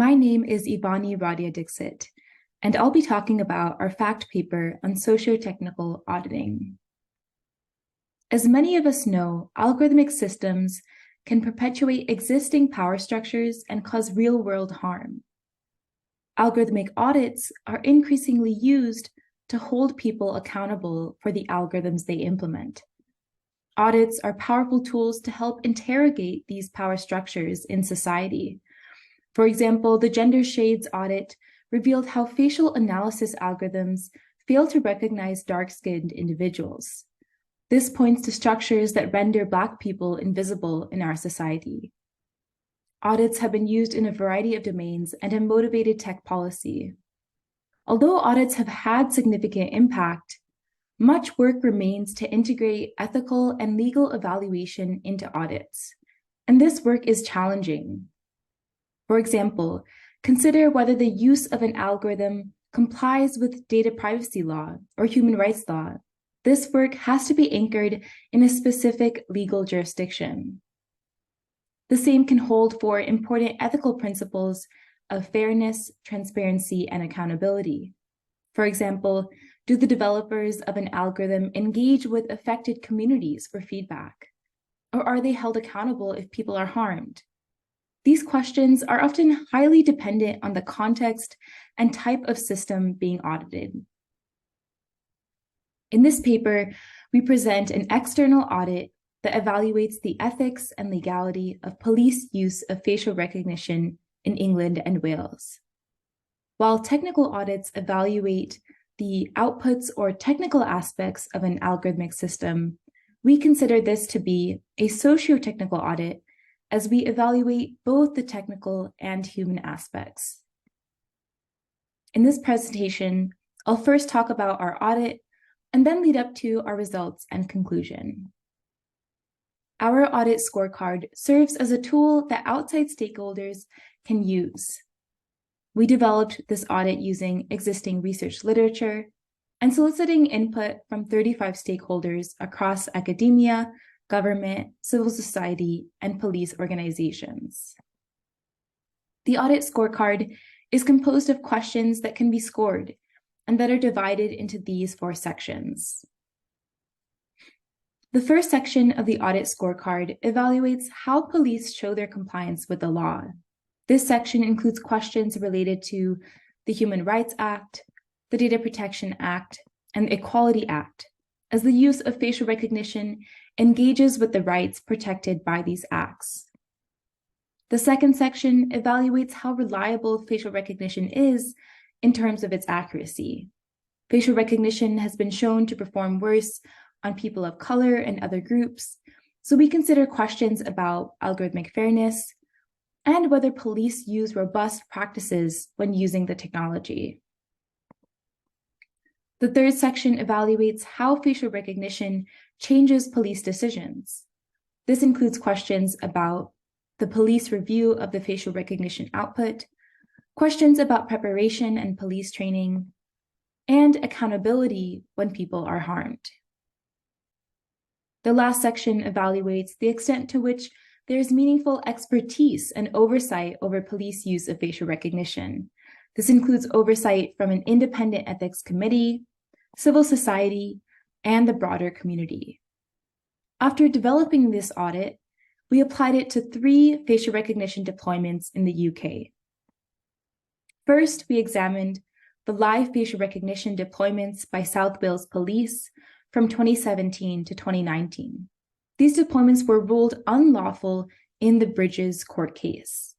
My name is Evani Radiya-Dixit, and I'll be talking about our fact paper on sociotechnical auditing. As many of us know, algorithmic systems can perpetuate existing power structures and cause real-world harm. Algorithmic audits are increasingly used to hold people accountable for the algorithms they implement. Audits are powerful tools to help interrogate these power structures in society. For example, the Gender Shades audit revealed how facial analysis algorithms fail to recognize dark-skinned individuals. This points to structures that render Black people invisible in our society. Audits have been used in a variety of domains and have motivated tech policy. Although audits have had significant impact, much work remains to integrate ethical and legal evaluation into audits, and this work is challenging. For example, consider whether the use of an algorithm complies with data privacy law or human rights law. This work has to be anchored in a specific legal jurisdiction. The same can hold for important ethical principles of fairness, transparency, and accountability. For example, do the developers of an algorithm engage with affected communities for feedback? Or are they held accountable if people are harmed? These questions are often highly dependent on the context and type of system being audited. In this paper, we present an external audit that evaluates the ethics and legality of police use of facial recognition in England and Wales. While technical audits evaluate the outputs or technical aspects of an algorithmic system, we consider this to be a socio-technical audit as we evaluate both the technical and human aspects. In this presentation, I'll first talk about our audit and then lead up to our results and conclusion. Our audit scorecard serves as a tool that outside stakeholders can use. We developed this audit using existing research literature and soliciting input from 35 stakeholders across academia, government, civil society, and police organizations. The audit scorecard is composed of questions that can be scored and that are divided into these 4 sections. The first section of the audit scorecard evaluates how police show their compliance with the law. This section includes questions related to the Human Rights Act, the Data Protection Act, and the Equality Act, as the use of facial recognition engages with the rights protected by these acts. The second section evaluates how reliable facial recognition is in terms of its accuracy. Facial recognition has been shown to perform worse on people of color and other groups, so we consider questions about algorithmic fairness and whether police use robust practices when using the technology. The third section evaluates how facial recognition changes police decisions. This includes questions about the police review of the facial recognition output, questions about preparation and police training, and accountability when people are harmed. The last section evaluates the extent to which there is meaningful expertise and oversight over police use of facial recognition. This includes oversight from an independent ethics committee, civil society, and the broader community. After developing this audit, we applied it to 3 facial recognition deployments in the UK. First, we examined the live facial recognition deployments by South Wales Police from 2017 to 2019. These deployments were ruled unlawful in the Bridges court case.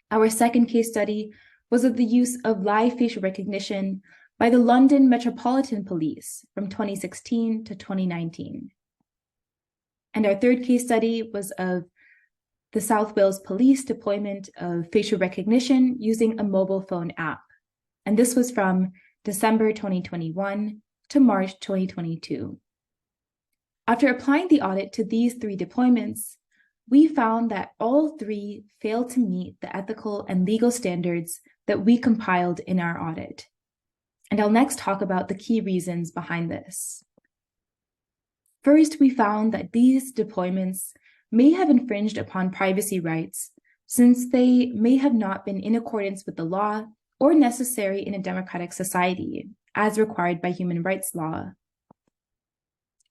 Our second case study was of the use of live facial recognition by the London Metropolitan Police from 2016 to 2019. And our third case study was of the South Wales Police deployment of facial recognition using a mobile phone app. And this was from December 2021 to March 2022. After applying the audit to these 3 deployments, we found that all 3 failed to meet the ethical and legal standards that we compiled in our audit. And I'll next talk about the key reasons behind this. First, we found that these deployments may have infringed upon privacy rights since they may have not been in accordance with the law or necessary in a democratic society, as required by human rights law.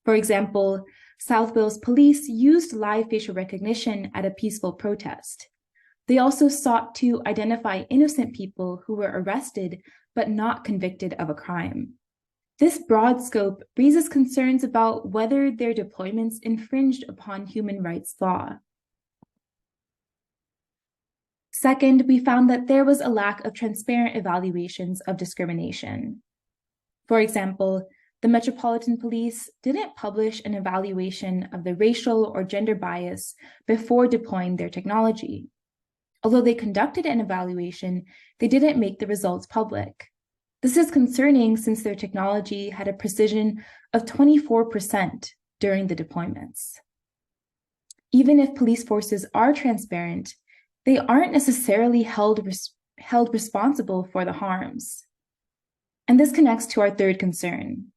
For example, South Wales police used live facial recognition at a peaceful protest. They also sought to identify innocent people who were arrested but not convicted of a crime. This broad scope raises concerns about whether their deployments infringed upon human rights law. Second, we found that there was a lack of transparent evaluations of discrimination. For example, the Metropolitan Police didn't publish an evaluation of the racial or gender bias before deploying their technology. Although they conducted an evaluation, they didn't make the results public. This is concerning since their technology had a precision of 24% during the deployments. Even if police forces are transparent, they aren't necessarily held responsible for the harms. And this connects to our third concern,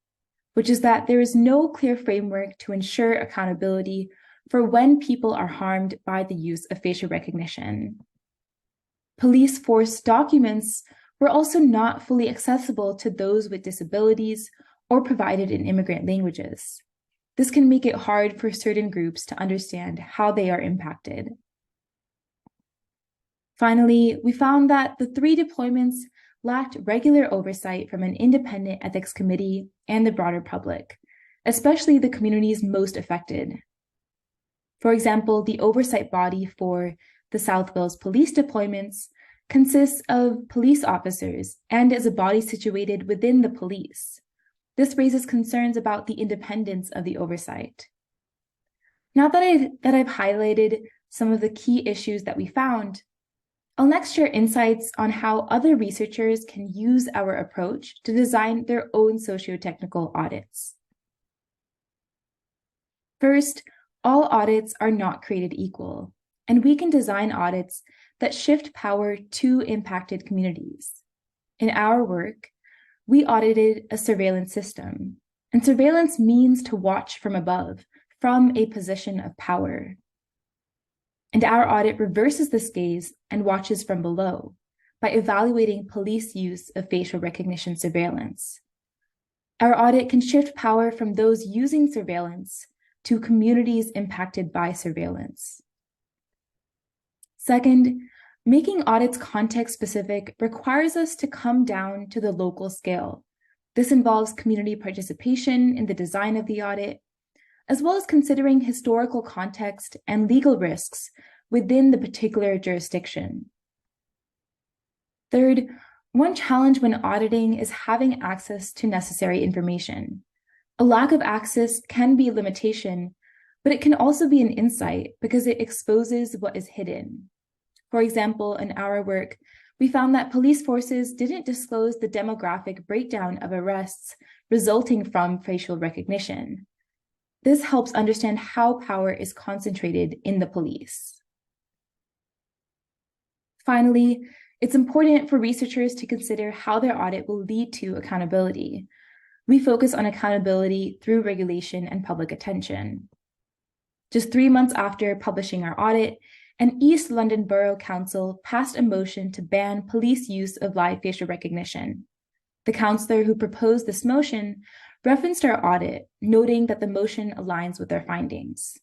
which is that there is no clear framework to ensure accountability for when people are harmed by the use of facial recognition. Police force documents were also not fully accessible to those with disabilities or provided in immigrant languages. This can make it hard for certain groups to understand how they are impacted. Finally, we found that the 3 deployments lacked regular oversight from an independent ethics committee and the broader public, especially the communities most affected. For example, the oversight body for the South Wales police deployments consists of police officers and is a body situated within the police. This raises concerns about the independence of the oversight. Now that I've highlighted some of the key issues that we found, I'll next share insights on how other researchers can use our approach to design their own socio-technical audits. First, all audits are not created equal, and we can design audits that shift power to impacted communities. In our work, we audited a surveillance system, and surveillance means to watch from above, from a position of power. And our audit reverses this gaze and watches from below by evaluating police use of facial recognition surveillance. Our audit can shift power from those using surveillance to communities impacted by surveillance. Second, making audits context-specific requires us to come down to the local scale. This involves community participation in the design of the audit, as well as considering historical context and legal risks within the particular jurisdiction. Third, one challenge when auditing is having access to necessary information. A lack of access can be a limitation, but it can also be an insight because it exposes what is hidden. For example, in our work, we found that police forces didn't disclose the demographic breakdown of arrests resulting from facial recognition. This helps understand how power is concentrated in the police. Finally, it's important for researchers to consider how their audit will lead to accountability. We focus on accountability through regulation and public attention. Just 3 months after publishing our audit, an East London Borough Council passed a motion to ban police use of live facial recognition. The councillor who proposed this motion referenced our audit, noting that the motion aligns with their findings.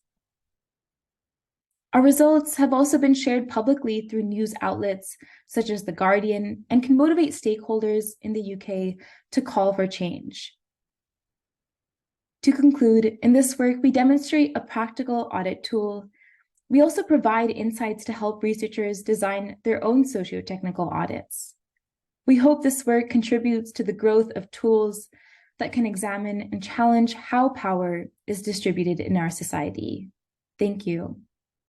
Our results have also been shared publicly through news outlets such as The Guardian and can motivate stakeholders in the UK to call for change. To conclude, in this work, we demonstrate a practical audit tool. We also provide insights to help researchers design their own socio-technical audits. We hope this work contributes to the growth of tools that can examine and challenge how power is distributed in our society. Thank you.